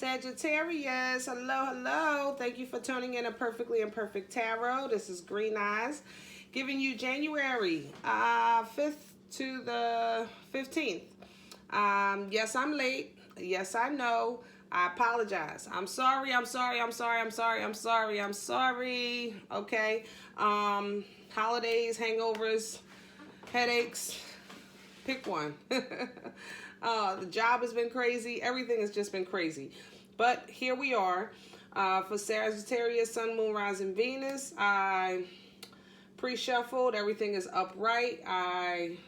Sagittarius, hello, hello. Thank you for tuning in to Perfectly Imperfect Tarot. This is Green Eyes, giving you January 5th to the 15th. Yes, I'm late. Yes, I know. I apologize. I'm sorry. Okay. Holidays, hangovers, headaches. Pick one. The job has been crazy. Everything has just been crazy. But here we are. For Sagittarius, Sun, Moon, Rising, Venus. I pre-shuffled. Everything is upright. I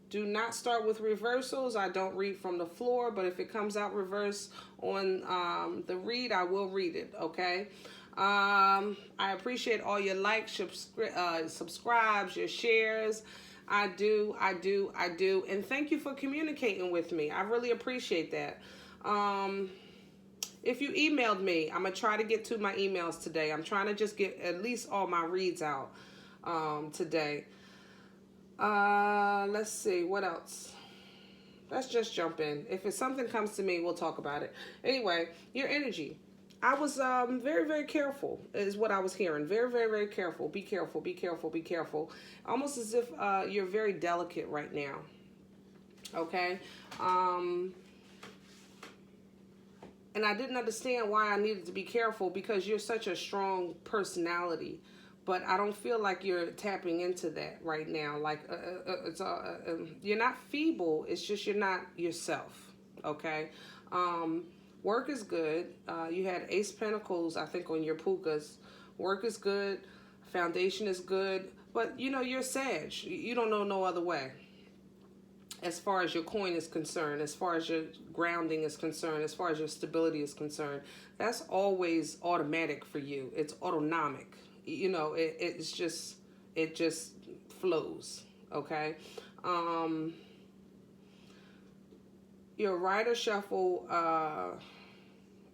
do not start with reversals. I don't read from the floor. But if it comes out reverse on the read, I will read it. Okay? I appreciate all your likes, subscribes, your shares. I do. And thank you for communicating with me. I really appreciate that. If you emailed me, I'm going to try to get to my emails today. I'm trying to just get at least all my reads out today. Let's see. What else? Let's just jump in. If something comes to me, we'll talk about it. Anyway, your energy. I was very, very careful is what I was hearing. Very, very, very careful. Be careful, be careful, be careful. Almost as if you're very delicate right now. Okay? And I didn't understand why I needed to be careful because you're such a strong personality. But I don't feel like you're tapping into that right now. Like, you're not feeble. It's just you're not yourself. Okay? Work is good. You had Ace Pentacles, I think, on your pukas. Work is good. Foundation is good. But, you know, you're Sag. You don't know no other way. As far as your coin is concerned, as far as your grounding is concerned, as far as your stability is concerned, that's always automatic for you. It's autonomic. You know, it just flows. Okay? Your Rider Shuffle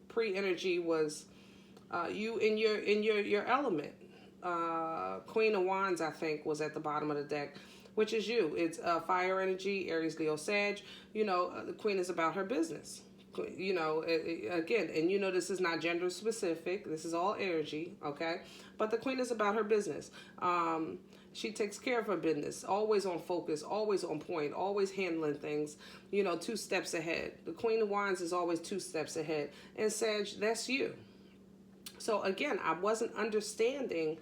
pre-energy was you in your element. Queen of Wands, I think, was at the bottom of the deck, which is you. It's fire energy, Aries, Leo, Sag. You know, the Queen is about her business. You know, again, and you know this is not gender specific. This is all energy, okay? But the Queen is about her business. She takes care of her business, always on focus, always on point, always handling things, you know, 2 steps ahead. The Queen of Wands is always 2 steps ahead. And Sag, that's you. So again, I wasn't understanding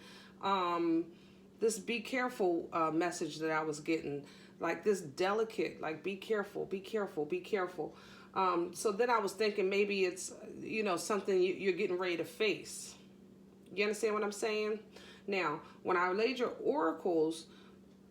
this be careful message that I was getting. Like this delicate, like be careful, be careful, be careful. So then I was thinking maybe it's, you know, something you're getting ready to face. You understand what I'm saying? Now, when I laid your oracles,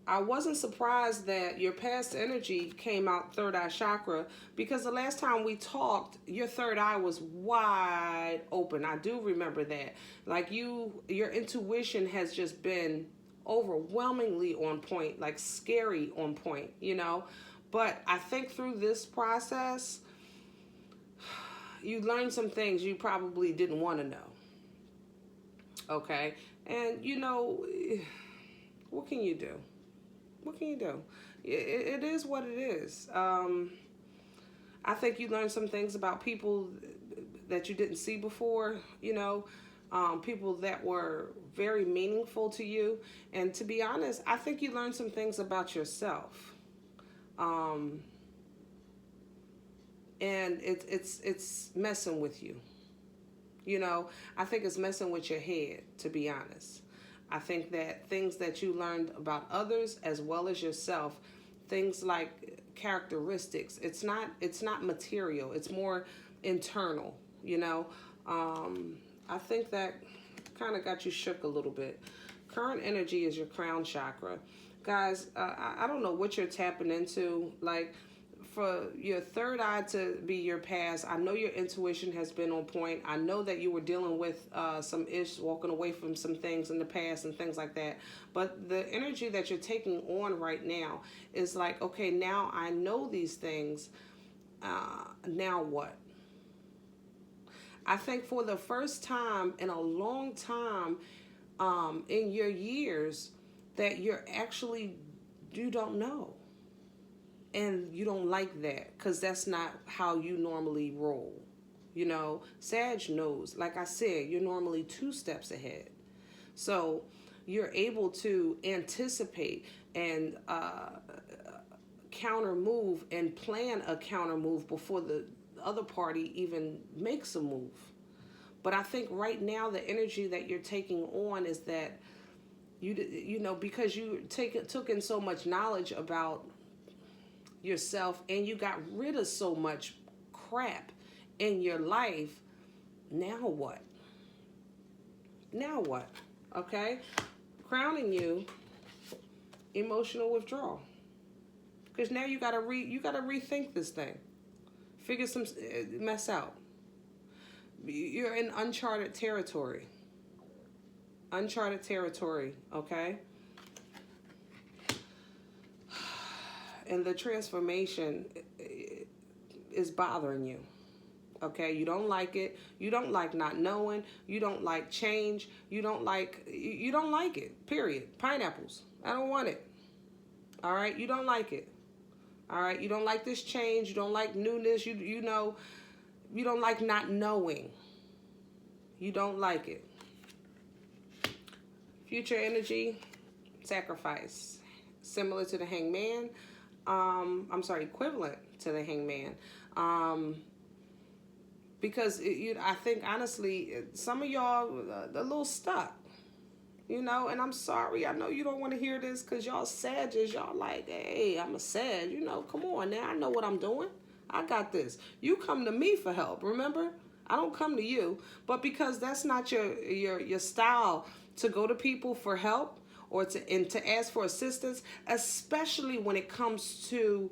I wasn't surprised that your past energy came out third eye chakra because the last time we talked, your third eye was wide open. I do remember that. Like your intuition has just been overwhelmingly on point, like scary on point, you know. But I think through this process, you learned some things you probably didn't want to know. Okay? And, you know, what can you do? What can you do? It is what it is. I think you learned some things about people that you didn't see before, you know, people that were very meaningful to you. And to be honest, I think you learned some things about yourself. And it's messing with you. You know, I think it's messing with your head, to be honest. I think that things that you learned about others as well as yourself, things like characteristics, it's not material. It's more internal, you know. I think that kind of got you shook a little bit. Current energy is your crown chakra. Guys, I don't know what you're tapping into. Like, for your third eye to be your past, I know your intuition has been on point. I know that you were dealing with some issues, walking away from some things in the past and things like that. But the energy that you're taking on right now is like, okay, now I know these things. Now what? I think for the first time in a long time in your years that you don't know. And you don't like that because that's not how you normally roll. You know, Sag knows. Like I said, you're normally 2 steps ahead. So you're able to anticipate and counter move and plan a counter move before the other party even makes a move. But I think right now the energy that you're taking on is that you know, because you took in so much knowledge about yourself and you got rid of so much crap in your life. Now what? Now what? Okay? Crowning you, emotional withdrawal. Because now you gotta rethink this thing. Figure some mess out. You're in uncharted territory. Uncharted territory, okay? And the transformation is bothering you. Okay, you don't like it. You don't like not knowing. You don't like change. You don't like it. Period. Pineapples. I don't want it. All right, you don't like it. All right, you don't like this change. You don't like newness. You know, you don't like not knowing. You don't like it. Future energy, sacrifice, similar to the Hangman. I'm sorry, equivalent to the Hangman. Because I think honestly, some of y'all are a little stuck, you know. And I'm sorry, I know you don't want to hear this because y'all Sagittarius, y'all like, hey, I'm a Sag, you know. Come on now, I know what I'm doing. I got this. You come to me for help. Remember, I don't come to you. But because that's not your style to go to people for help or to ask for assistance, especially when it comes to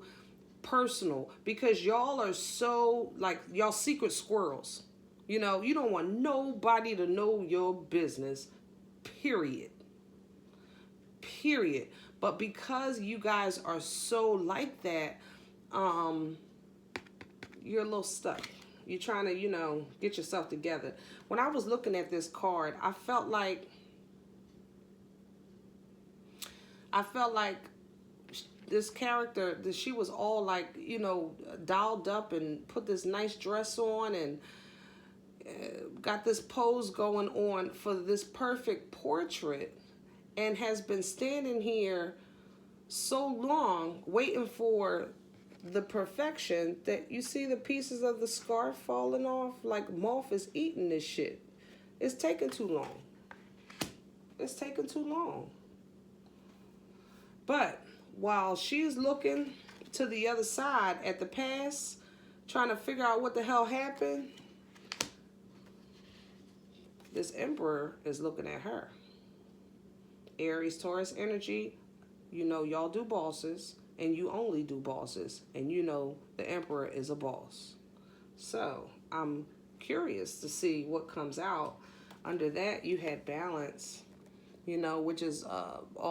personal, because y'all are so, like, y'all secret squirrels. You know, you don't want nobody to know your business, period. Period. But because you guys are so like that, you're a little stuck. You're trying to, you know, get yourself together. When I was looking at this card, I felt like this character, that she was all like, you know, dolled up and put this nice dress on and got this pose going on for this perfect portrait, and has been standing here so long waiting for the perfection that you see the pieces of the scarf falling off like moth is eating this shit. It's taking too long. It's taking too long. But while she's looking to the other side at the past, trying to figure out what the hell happened, this Emperor is looking at her. Aries, Taurus energy, you know y'all do bosses, and you only do bosses, and you know the Emperor is a boss. So I'm curious to see what comes out. Under that, you had balance, you know, which is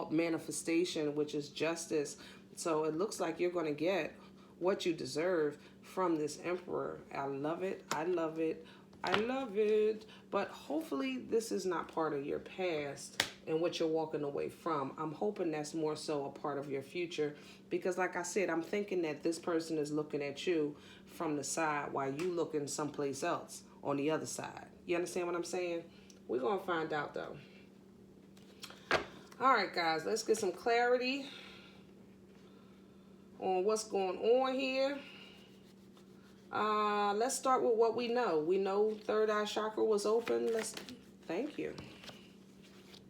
manifestation, which is justice. So it looks like you're going to get what you deserve from this Emperor. I love it. I love it. I love it. But hopefully this is not part of your past and what you're walking away from. I'm hoping that's more so a part of your future, because like I said, I'm thinking that this person is looking at you from the side while you looking someplace else on the other side. You understand what I'm saying? We're going to find out though. All right, guys, let's get some clarity on what's going on here. Let's start with what we know. We know third eye chakra was open. Thank you.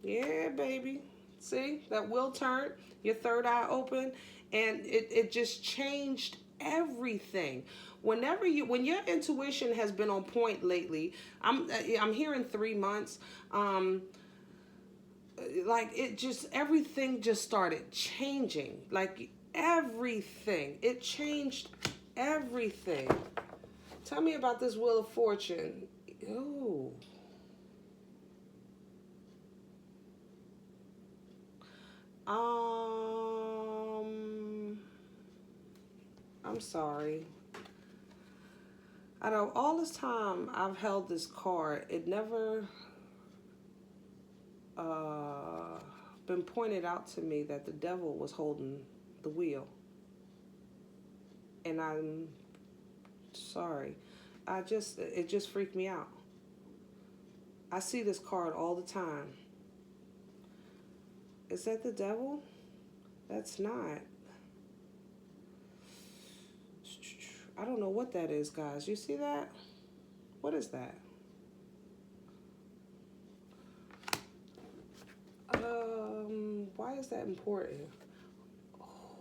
Yeah, baby. See, that will turn your third eye open, and it just changed everything. When your intuition has been on point lately, I'm hearing 3 months. Like everything just started changing. Like everything, it changed everything. Tell me about this Wheel of Fortune. Ooh. I'm sorry. Out of all this time I've held this card, it never been pointed out to me that the devil was holding the wheel. And I'm sorry. it just freaked me out. I see this card all the time. Is that the devil? That's not. I don't know what that is, guys. You see that? What is that? Why is that important?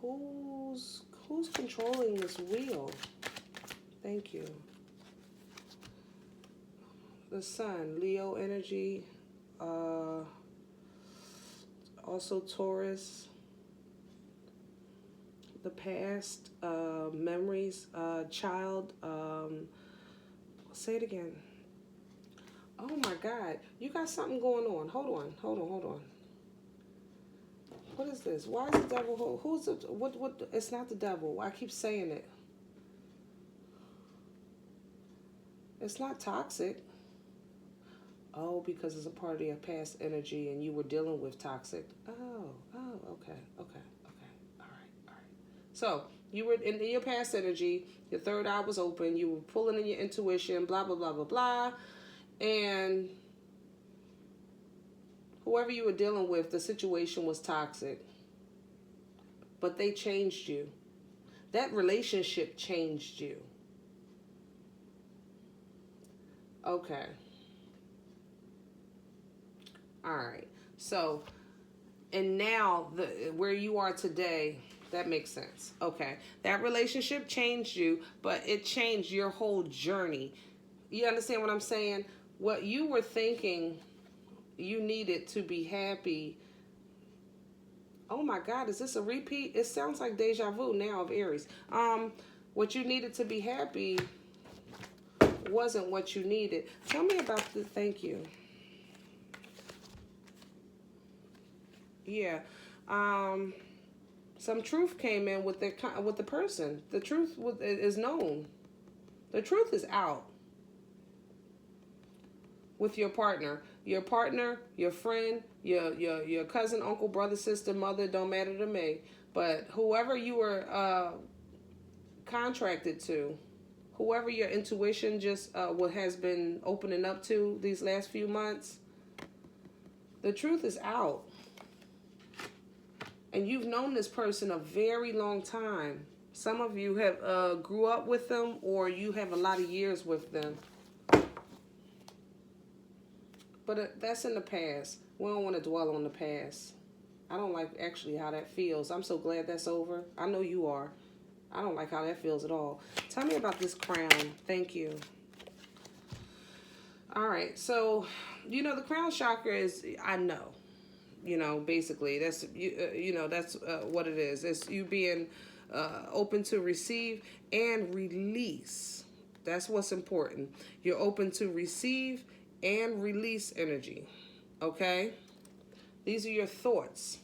Who's controlling this wheel? Thank you. The sun, Leo energy, also Taurus, the past, memories, child, say it again. Oh my God, you got something going on. Hold on. What is this? Why is the devil, who's the, what, it's not the devil. I keep saying it. It's not toxic. Oh, because it's a part of your past energy and you were dealing with toxic. Oh, okay. All right. So, you were in your past energy, your third eye was open, you were pulling in your intuition, blah, blah, blah, blah, blah. And whoever you were dealing with, the situation was toxic. But they changed you. That relationship changed you. Okay. All right. So, and now where you are today, that makes sense. Okay. That relationship changed you, but it changed your whole journey. You understand what I'm saying? What you were thinking you needed to be happy. Oh my God, is this a repeat? It sounds like deja vu now of Aries. What you needed to be happy wasn't what you needed. Tell me about the, thank you. Yeah. Some truth came in with the person. The truth is known. The truth is out. With your partner, your friend, your cousin, uncle, brother, sister, mother, don't matter to me. But whoever you were contracted to, whoever your intuition just what has been opening up to these last few months, the truth is out. And you've known this person a very long time. Some of you have grew up with them, or you have a lot of years with them. But that's in the past. We don't want to dwell on the past. I don't like actually how that feels. I'm so glad that's over. I know you are. I don't like how that feels at all. Tell me about this crown. Thank you. All right. So, the crown chakra is, I know. Basically, that's, that's what it is. It's you being open to receive and release. That's what's important. You're open to receive and release energy, okay? These are your thoughts.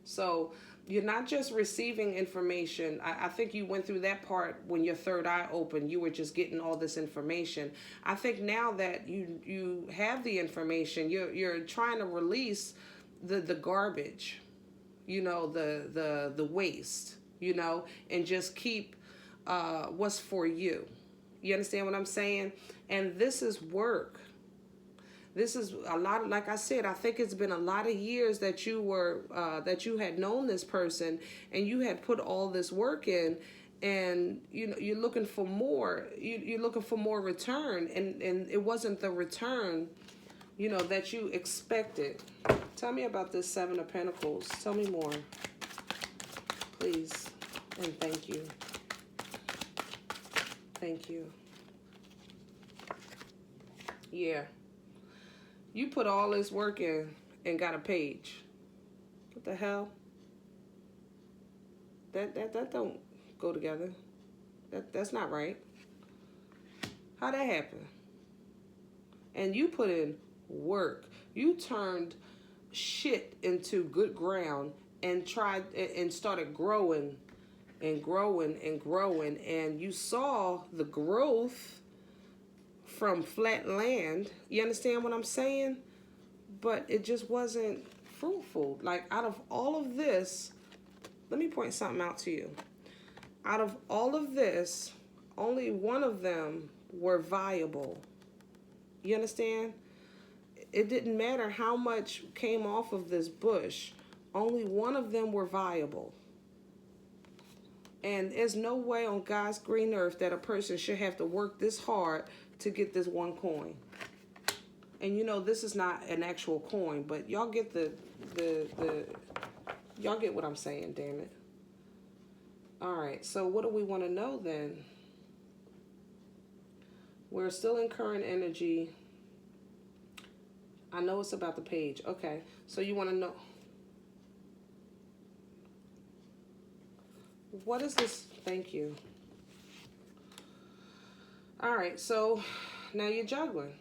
So you're not just receiving information. I think you went through that part when your third eye opened. You were just getting all this information. I think now that you have the information, you're trying to release the garbage, the waste, and just keep what's for you. You understand what I'm saying? And this is work. This is a lot, like I said, I think it's been a lot of years that you were, that you had known this person and you had put all this work in, and, you're looking for more, you're looking for more return, and it wasn't the return, that you expected. Tell me about this Seven of Pentacles. Tell me more, please, and thank you. Thank you. Yeah. You put all this work in and got a page. What the hell? That don't go together. That's not right. How'd that happen? And you put in work. You turned shit into good ground and tried and started growing and growing and growing, and you saw the growth from flat land. You understand what I'm saying? But it just wasn't fruitful. Like, out of all of this, let me point something out to you. Out of all of this, only one of them were viable. You understand? It didn't matter how much came off of this bush. Only one of them were viable. And there's no way on God's green earth that a person should have to work this hard to get this one coin. And you know, this is not an actual coin, but y'all get y'all get what I'm saying, damn it. All right, so what do we want to know then? We're still in current energy. I know it's about the page. Okay, so you want to know. What is this? Thank you. All right, so now you're juggling.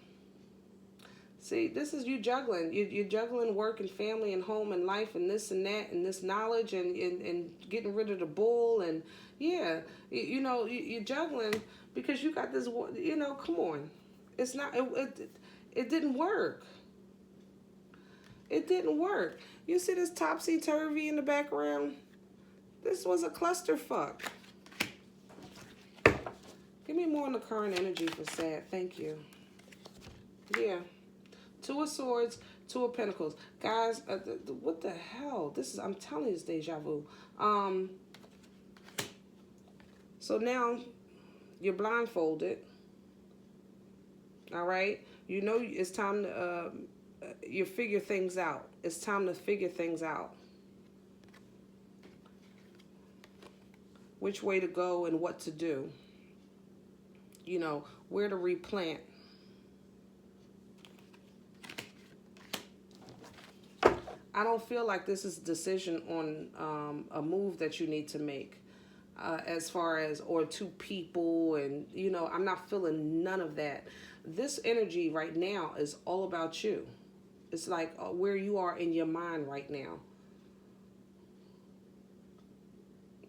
See, this is you juggling. You're juggling work and family and home and life and this and that and this knowledge and getting rid of the bull. And yeah, you know, you're juggling because you got this, you know, come on. It's not, it didn't work. It didn't work. You see this topsy-turvy in the background? This was a clusterfuck. Give me more on the current energy for sad. Thank you. Yeah. Two of Swords, Two of Pentacles. Guys, what the hell? This is, I'm telling you, it's deja vu. So now you're blindfolded. All right? You know it's time to, you figure things out. It's time to figure things out. Which way to go and what to do. You know, where to replant. I don't feel like this is a decision on a move that you need to make as far as, or two people, and, you know, I'm not feeling none of that. This energy right now is all about you. It's like where you are in your mind right now.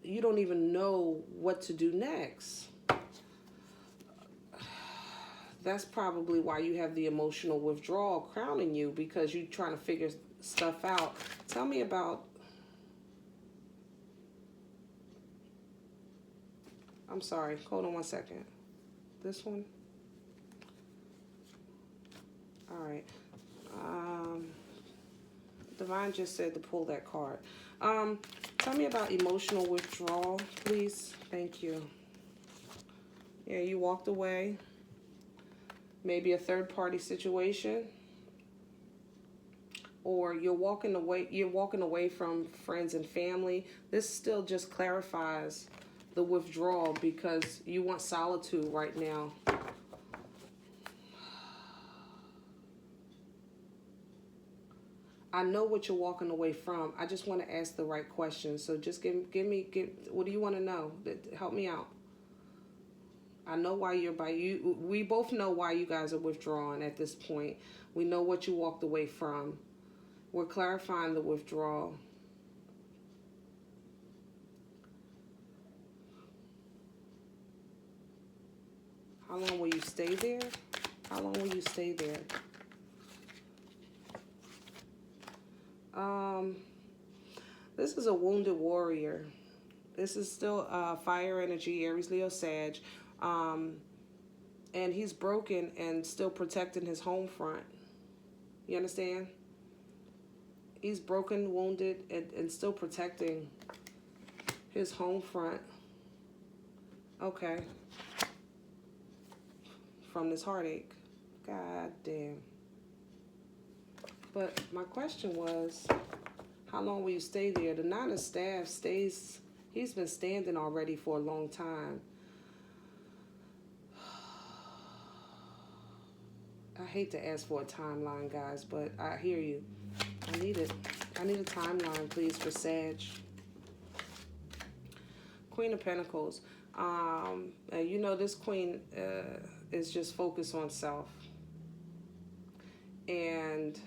You don't even know what to do next. That's probably why you have the emotional withdrawal crowning you, because you're trying to figure stuff out. Tell me about... I'm sorry. Hold on one second. This one? All right. Divine just said to pull that card. Tell me about emotional withdrawal, please. Thank you. Yeah, you walked away. Maybe a third-party situation. Or you're walking away from friends and family. This still just clarifies the withdrawal because you want solitude right now. I know what you're walking away from. I just want to ask the right questions. So just give what do you want to know? Help me out. I know why you're by you. We both know why you guys are withdrawing at this point. We know what you walked away from. We're clarifying the withdrawal. How long will you stay there? How long will you stay there? This is a wounded warrior. This is still fire energy, Aries, Leo, Sag. And he's broken and still protecting his home front. You understand? He's broken, wounded, and still protecting his home front. Okay. From this heartache. God damn. But my question was, how long will you stay there? The Nine of Staffs stays, he's been standing already for a long time. I hate to ask for a timeline, guys, but I hear you. I need it. I need a timeline, please, for Sag. Queen of Pentacles. You know, this queen is just focused on self and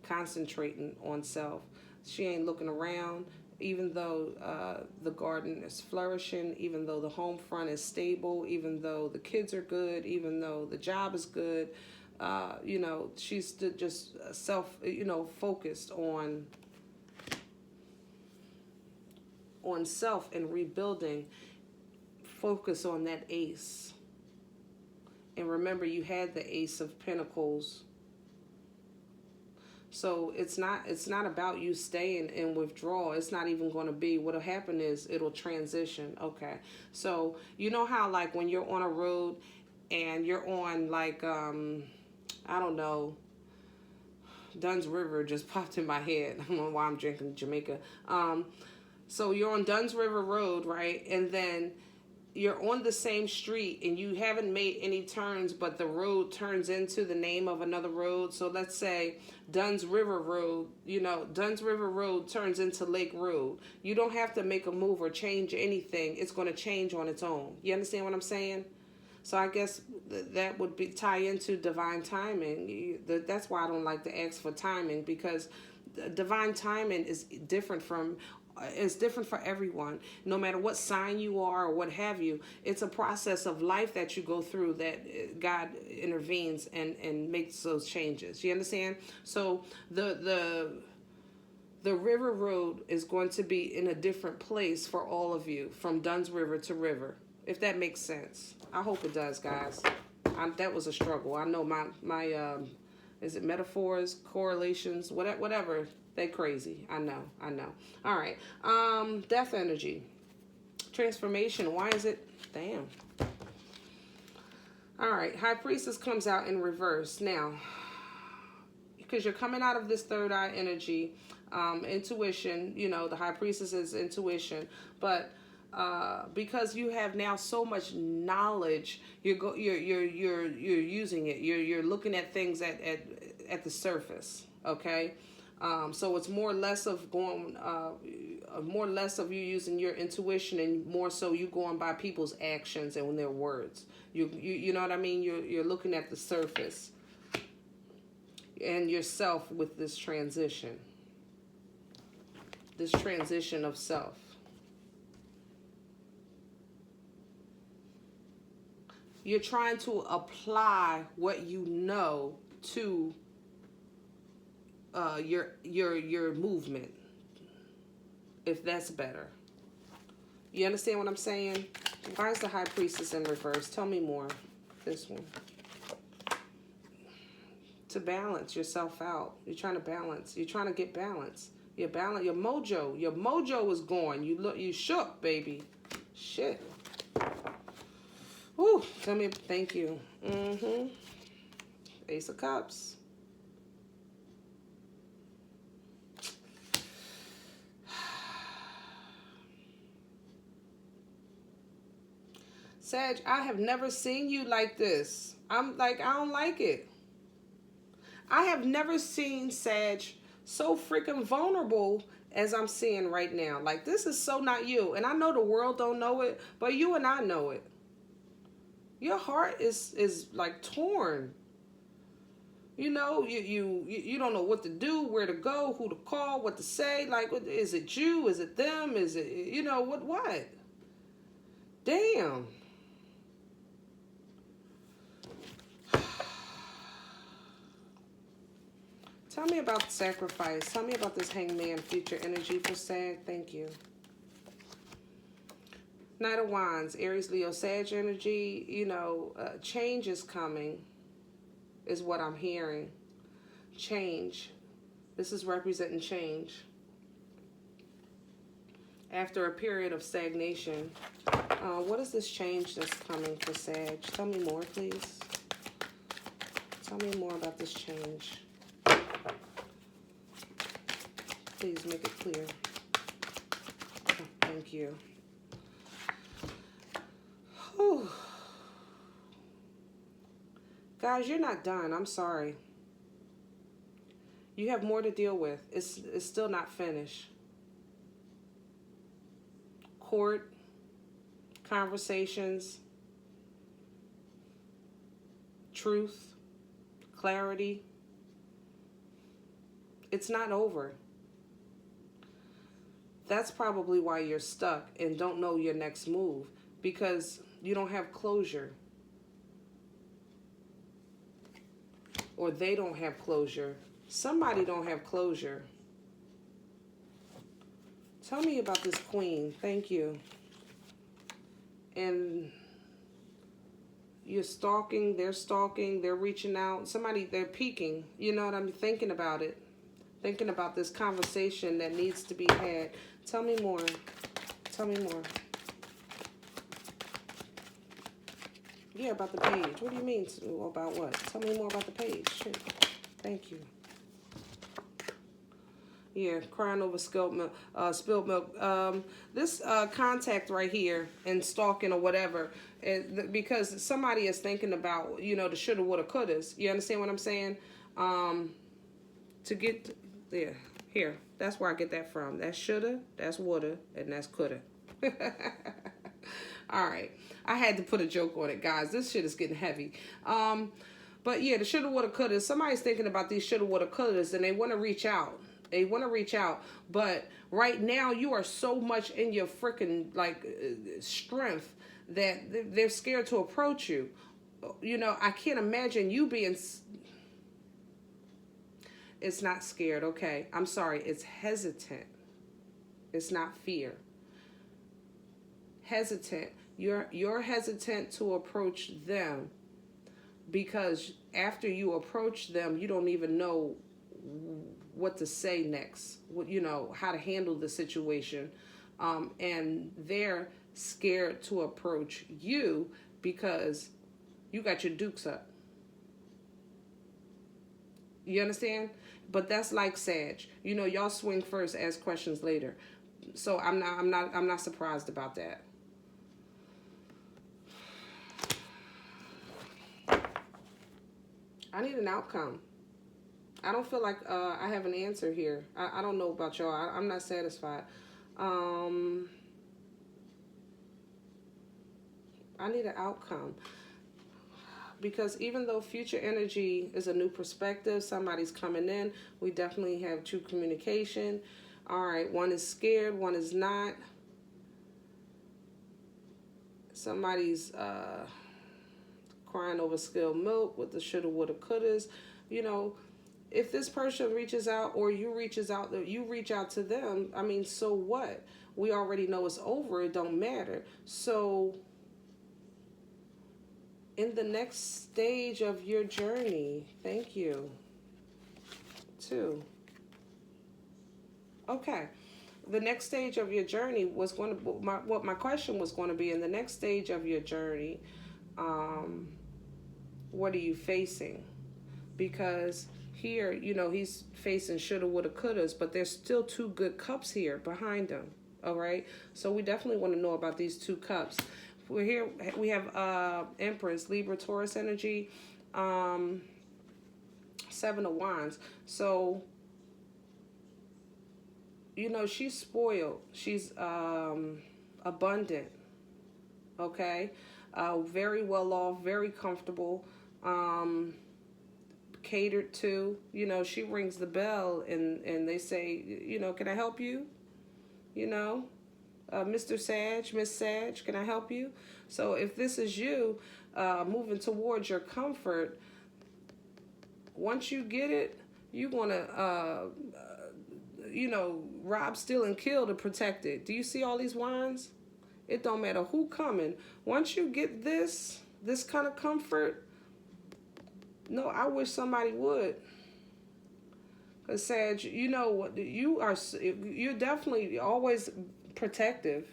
concentrating on self. She ain't looking around, even though the garden is flourishing, even though the home front is stable, even though the kids are good, even though the job is good. You know, she's just focused on self and rebuilding. Focus on that ace. And remember, you had the Ace of Pentacles. So it's not about you staying in withdrawal. It's not even going to be. What'll happen is it'll transition. Okay. So you know how like when you're on a road and you're on like I don't know, Dunn's River just popped in my head. I don't know why I'm drinking Jamaica. So you're on Dunn's River Road, right? And then you're on the same street and you haven't made any turns, but the road turns into the name of another road. So let's say Dunn's River Road, you know, Dunn's River Road turns into Lake Road. You don't have to make a move or change anything. It's going to change on its own. You understand what I'm saying? So I guess that would be tie into divine timing. That's why I don't like to ask for timing, because divine timing is different from, it's different for everyone. No matter what sign you are or what have you, it's a process of life that you go through that God intervenes and makes those changes. You understand? So the river road is going to be in a different place for all of you, from Dunn's River to River, if that makes sense. I hope it does, guys. That was a struggle. I know my is it metaphors, correlations, whatever. They crazy. I know. All right. Death energy. Transformation. Why is it? Damn. All right. High Priestess comes out in reverse. Now, because you're coming out of this third eye energy, intuition, you know, the High Priestess is intuition, but because you have now so much knowledge, you're using it. You're looking at things at the surface. Okay. So it's more or less of you using your intuition, and more so you going by people's actions and their words. You know what I mean? You're looking at the surface and yourself with this transition of self. You're trying to apply what you know to your movement, if that's better. You understand what I'm saying? Why is the High Priestess in reverse? Tell me more. This one. To balance yourself out. You're trying to balance. You're trying to get balance. Your balance. Your mojo is gone. You shook, baby. Shit. Whew. Tell me. Thank you. Ace of Cups. Sag, I have never seen you like this. I'm like, I don't like it. I have never seen Sag so freaking vulnerable as I'm seeing right now. Like, this is so not you. And I know the world don't know it, but you and I know it. Your heart is like torn. You know, you don't know what to do, where to go, who to call, what to say. Like, is it you? Is it them? Is it, you know, what? Damn. Tell me about the sacrifice. Tell me about this Hangman future energy for Sag. Thank you. Knight of Wands, Aries, Leo, Sag energy. You know, change is coming, is what I'm hearing. Change. This is representing change. After a period of stagnation. What is this change that's coming for Sag? Tell me more, please. Tell me more about this change. Please make it clear. Oh, thank you. Whew. Guys, you're not done. I'm sorry. You have more to deal with. It's still not finished. Court, conversations, truth, clarity. It's not over. That's probably why you're stuck and don't know your next move, because you don't have closure. Or they don't have closure. Somebody don't have closure. Tell me about this Queen. Thank you. And You're stalking, they're reaching out. Somebody, they're peeking. You know what I'm thinking about it. Thinking about this conversation that needs to be had. Tell me more. Tell me more. Yeah, about the page. What do you mean about what? Tell me more about the page. Shit. Thank you. Yeah, crying over spilled milk. This contact right here and stalking or whatever, because somebody is thinking about, you know, the shoulda, woulda, couldas. You understand what I'm saying? To get, yeah, here. That's where I get that from. That's shoulda, that's woulda, and that's coulda. All right. I had to put a joke on it, guys. This shit is getting heavy. But yeah, the shoulda, woulda, couldas. Somebody's thinking about these shoulda, woulda, couldas, and they want to reach out. They want to reach out, but right now you are so much in your freaking like strength that they're scared to approach you. You know, I can't imagine you being. It's not scared. Okay, I'm sorry. It's hesitant. It's not fear. Hesitant. You're hesitant to approach them because after you approach them, you don't even know what to say next, you know, how to handle the situation. And they're scared to approach you because you got your dukes up. You understand? But that's like Sag. You know, y'all swing first, ask questions later. So I'm not surprised about that. I need an outcome. I don't feel like I have an answer here. I don't know about y'all. I'm not satisfied. I need an outcome. Because even though future energy is a new perspective, somebody's coming in, we definitely have true communication. All right, one is scared, one is not. Somebody's crying over spilled milk with the shoulda, woulda, couldas. You know, if this person reaches out or you reach out to them, I mean, so what? We already know it's over. It don't matter. So in the next stage of your journey, thank you. 2. Okay. The next stage of your journey was going to, what my question was going to be, in the next stage of your journey, what are you facing? Because here, you know, he's facing shoulda, woulda, couldas, but there's still 2 good cups here behind him. All right. So we definitely want to know about these 2 cups. We're here. We have Empress, Libra, Taurus energy, 7 of Wands. So, you know, she's spoiled. She's abundant. Okay. Very well off, very comfortable. Catered to, you know, she rings the bell and they say, you know, can I help you? You know, Mr. Sag, Miss Sag, can I help you? So if this is you moving towards your comfort, once you get it, you want to, you know, rob, steal, and kill to protect it. Do you see all these wands? It don't matter who coming. Once you get this kind of comfort, no, I wish somebody would. Because Sag, you know what, you're definitely always protective.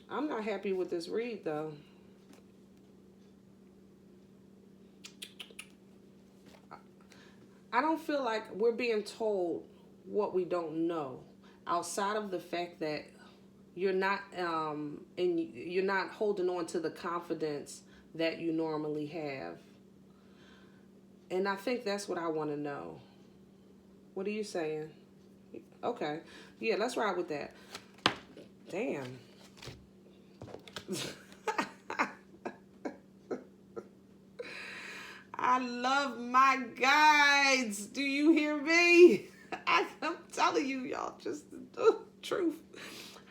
I'm not happy with this read though. I don't feel like we're being told what we don't know, outside of the fact that you're not and you're not holding on to the confidence that you normally have. And I think that's what I want to know. What are you saying? Okay. Yeah, let's ride with that. Damn. I love my guides. Do you hear me? I'm telling you, y'all, just the truth.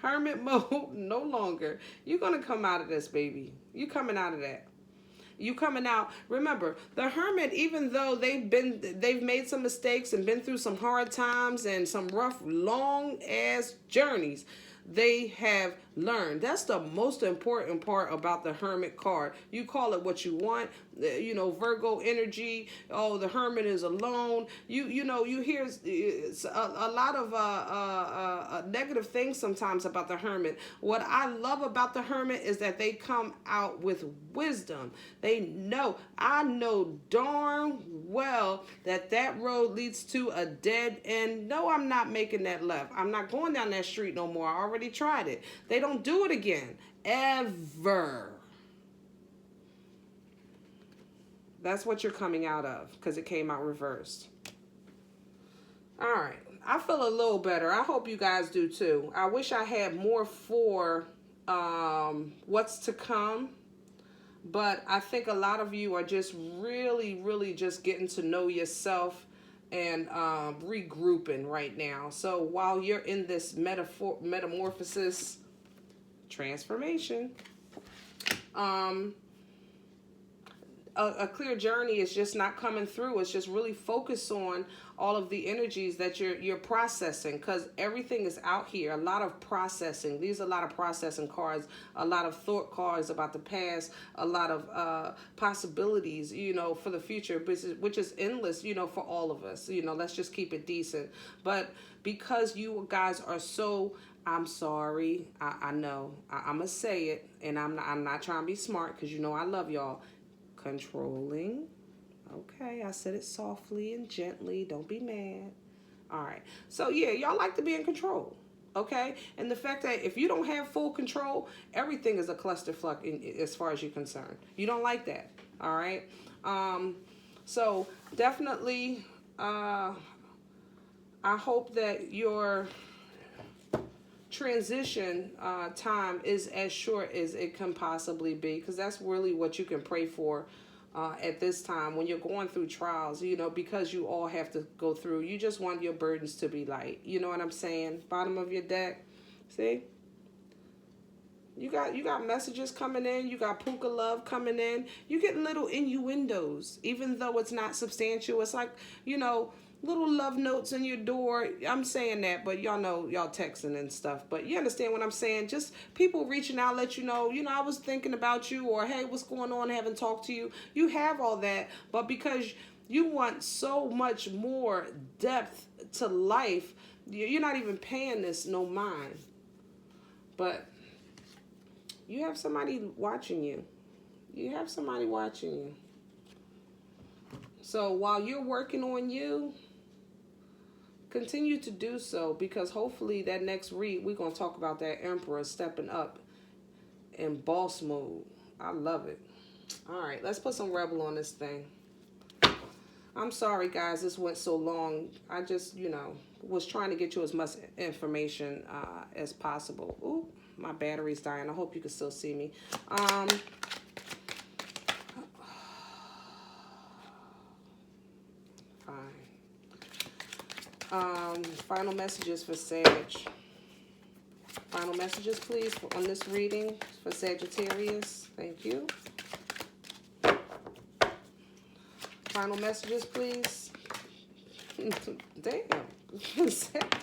Hermit mode, no longer. You're going to come out of this, baby. You're coming out of that. You coming out. Remember, the Hermit, even though they've made some mistakes and been through some hard times and some rough, long ass journeys, they have learned. That's the most important part about the Hermit card. You call it what you want, you know, Virgo energy. Oh, the Hermit is alone. You know, you hear a lot of negative things sometimes about the Hermit. What I love about the Hermit is that they come out with wisdom. They know. I know darn well that road leads to a dead end. No, I'm not making that left. I'm not going down that street no more. I already tried it. They don't do it again. Ever. That's what you're coming out of, because it came out reversed. All right. I feel a little better. I hope you guys do too. I wish I had more for what's to come. But I think a lot of you are just really, really just getting to know yourself and regrouping right now. So while you're in this metamorphosis transformation, a clear journey is just not coming through. It's just really focused on all of the energies that you're processing, because everything is out here. A lot of processing. These are a lot of processing cards, a lot of thought cards about the past, a lot of possibilities, you know, for the future, which is endless, you know, for all of us. You know, let's just keep it decent. But because you guys are so, I'm sorry, I know, I'm gonna say it, and I'm not trying to be smart, because you know I love y'all. Controlling. Okay, I said it softly and gently. Don't be mad. All right. So yeah, y'all like to be in control. Okay, and the fact that if you don't have full control, everything is a clusterfuck as far as you're concerned. You don't like that. All right. So definitely, I hope that your transition time is as short as it can possibly be, because that's really what you can pray for at this time when you're going through trials, you know, because you all have to go through. You just want your burdens to be light. You know what I'm saying? Bottom of your deck. See? You got messages coming in. You got puka love coming in. You get little innuendos, even though it's not substantial. It's like, you know, little love notes in your door. I'm saying that, but y'all know y'all texting and stuff. But you understand what I'm saying? Just people reaching out, let you know, I was thinking about you, or hey, what's going on? I haven't talked to you. You have all that, but because you want so much more depth to life, you're not even paying this no mind. But you have somebody watching you. You have somebody watching you. So while you're working on you, continue to do so, because hopefully that next read, we're going to talk about that Emperor stepping up in boss mode. I love it. All right, let's put some Rebel on this thing. I'm sorry, guys, this went so long. I just, was trying to get you as much information as possible. Ooh, my battery's dying. I hope you can still see me. Final messages for Sag. Final messages, please, on this reading for Sagittarius. Thank you. Final messages, please. Damn.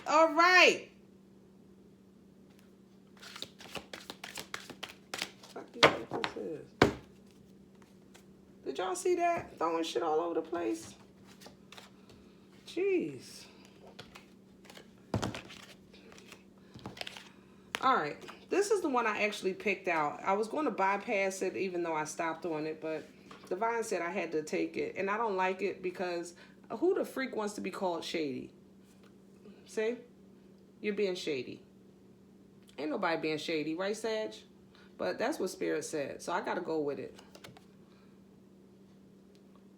All right. What do you think this is? Did y'all see that? Throwing shit all over the place? Jeez. All right, this is the one I actually picked out. I was going to bypass it even though I stopped on it, but Divine said I had to take it, and I don't like it because who the freak wants to be called shady? See? You're being shady. Ain't nobody being shady, right, Sag? But that's what Spirit said, so I got to go with it.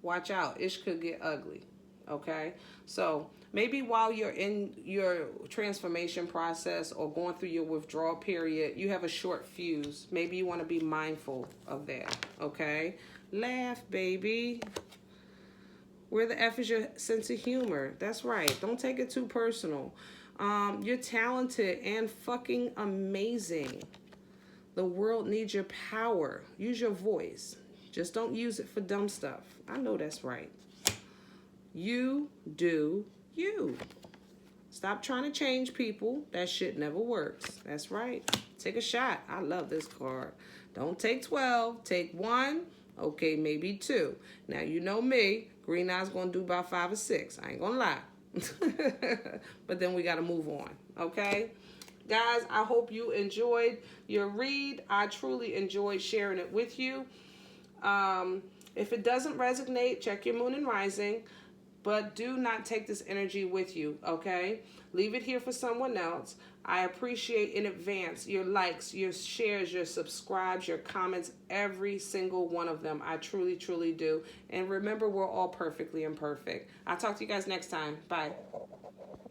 Watch out. Ish could get ugly, okay? So maybe while you're in your transformation process or going through your withdrawal period, you have a short fuse. Maybe you want to be mindful of that, okay? Laugh, baby. Where the F is your sense of humor? That's right. Don't take it too personal. You're talented and fucking amazing. The world needs your power. Use your voice. Just don't use it for dumb stuff. I know that's right. You do you. Stop trying to change people. That shit never works. That's right. Take a shot. I love this card. Don't take 12. Take 1. Okay, maybe 2. Now, you know me. Green Eye's going to do about 5 or 6. I ain't going to lie. But then we got to move on. Okay? Guys, I hope you enjoyed your read. I truly enjoyed sharing it with you. If it doesn't resonate, check your moon and rising. But do not take this energy with you, okay? Leave it here for someone else. I appreciate in advance your likes, your shares, your subscribes, your comments, every single one of them. I truly, truly do. And remember, we're all perfectly imperfect. I'll talk to you guys next time. Bye.